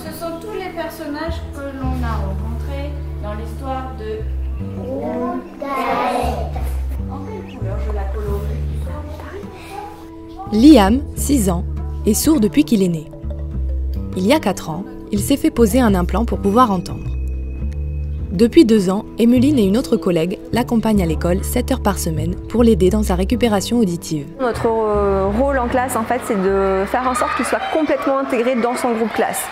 ce sont tous les personnages que l'on a rencontrés dans l'histoire de Rougaette. En quelle couleur je la colorie? Liam, 6 ans, est sourd depuis qu'il est né. Il y a 4 ans, il s'est fait poser un implant pour pouvoir entendre. Depuis 2 ans, Emeline et une autre collègue l'accompagnent à l'école 7 heures par semaine pour l'aider dans sa récupération auditive. Notre rôle en classe, en fait, c'est de faire en sorte qu'il soit complètement intégré dans son groupe classe.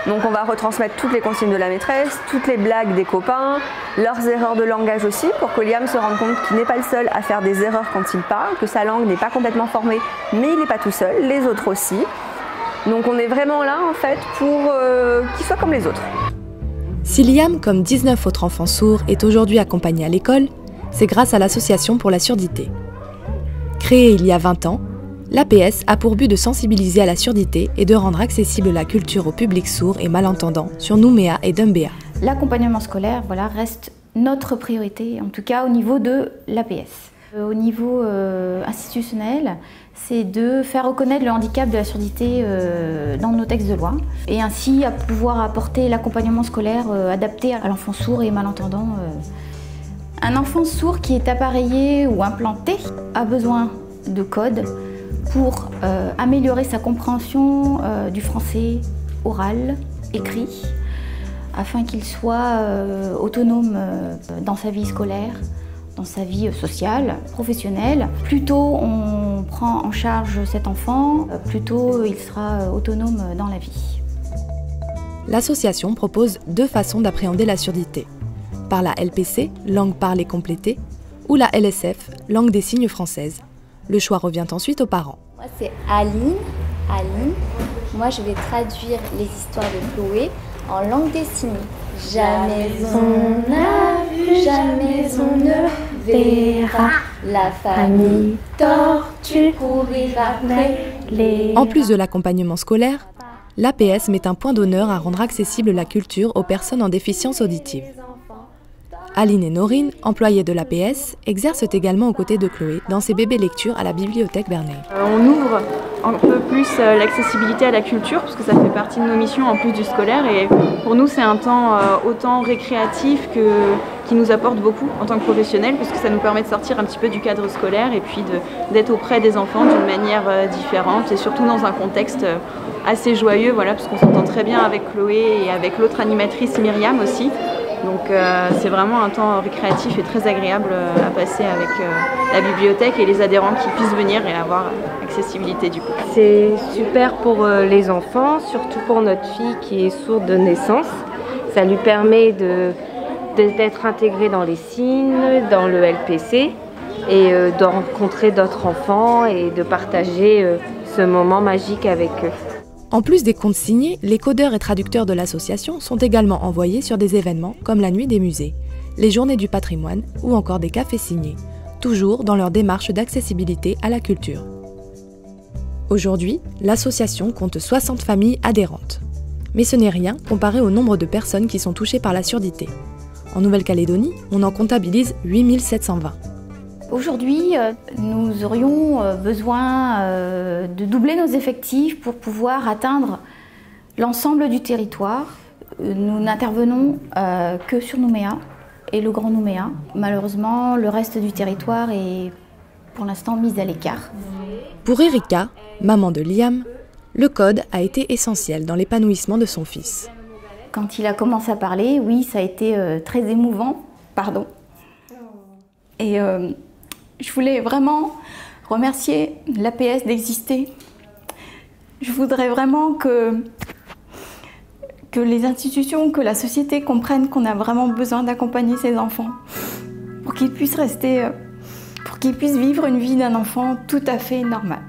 Donc on va retransmettre toutes les consignes de la maîtresse, toutes les blagues des copains, leurs erreurs de langage aussi, pour que Liam se rende compte qu'il n'est pas le seul à faire des erreurs quand il parle, que sa langue n'est pas complètement formée, mais il n'est pas tout seul, les autres aussi. Donc on est vraiment là, en fait, pour qu'il soit comme les autres. Si Liam, comme 19 autres enfants sourds, est aujourd'hui accompagné à l'école, c'est grâce à l'Association pour la surdité. Créée il y a 20 ans, l'APS a pour but de sensibiliser à la surdité et de rendre accessible la culture au public sourd et malentendant sur Nouméa et Doumbéa. L'accompagnement scolaire reste notre priorité, en tout cas au niveau de l'APS. Au niveau institutionnel, c'est de faire reconnaître le handicap de la surdité dans nos textes de loi et ainsi à pouvoir apporter l'accompagnement scolaire adapté à l'enfant sourd et malentendant. Un enfant sourd qui est appareillé ou implanté a besoin de codes pour améliorer sa compréhension du français oral, écrit, afin qu'il soit autonome dans sa vie scolaire, dans sa vie sociale, professionnelle. Plus tôt on prend en charge cet enfant, plus tôt il sera autonome dans la vie. L'association propose 2 façons d'appréhender la surdité. Par la LPC, langue parlée complétée, ou la LSF, langue des signes française. Le choix revient ensuite aux parents. Moi c'est Aline. Moi je vais traduire les histoires de Chloé en langue des signes. Jamais on n'a vu, jamais on ne verra la famille tortue courir après les... En plus de l'accompagnement scolaire, l'APS met un point d'honneur à rendre accessible la culture aux personnes en déficience auditive. Aline et Norine, employées de l'APS, exercent également aux côtés de Chloé dans ses bébés lectures à la bibliothèque Bernay. On ouvre un peu plus l'accessibilité à la culture, parce que ça fait partie de nos missions en plus du scolaire. Et pour nous, c'est un temps autant récréatif qui nous apporte beaucoup en tant que professionnels, parce que ça nous permet de sortir un petit peu du cadre scolaire et puis d'être auprès des enfants d'une manière différente et surtout dans un contexte assez joyeux, parce qu'on s'entend très bien avec Chloé et avec l'autre animatrice Myriam aussi. Donc c'est vraiment un temps récréatif et très agréable à passer avec la bibliothèque et les adhérents qui puissent venir et avoir accessibilité du coup. C'est super pour les enfants, surtout pour notre fille qui est sourde de naissance. Ça lui permet d'être intégrée dans les signes, dans le LPC et de rencontrer d'autres enfants et de partager ce moment magique avec eux. En plus des contes signés, les codeurs et traducteurs de l'association sont également envoyés sur des événements comme la nuit des musées, les journées du patrimoine ou encore des cafés signés, toujours dans leur démarche d'accessibilité à la culture. Aujourd'hui, l'association compte 60 familles adhérentes. Mais ce n'est rien comparé au nombre de personnes qui sont touchées par la surdité. En Nouvelle-Calédonie, on en comptabilise 8720. Aujourd'hui, nous aurions besoin de doubler nos effectifs pour pouvoir atteindre l'ensemble du territoire. Nous n'intervenons que sur Nouméa et le Grand Nouméa. Malheureusement, le reste du territoire est pour l'instant mis à l'écart. Pour Erika, maman de Liam, le code a été essentiel dans l'épanouissement de son fils. Quand il a commencé à parler, oui, ça a été très émouvant. Pardon. Et je voulais vraiment remercier l'APS d'exister. Je voudrais vraiment que les institutions, que la société comprennent qu'on a vraiment besoin d'accompagner ces enfants pour qu'ils puissent rester, pour qu'ils puissent vivre une vie d'un enfant tout à fait normale.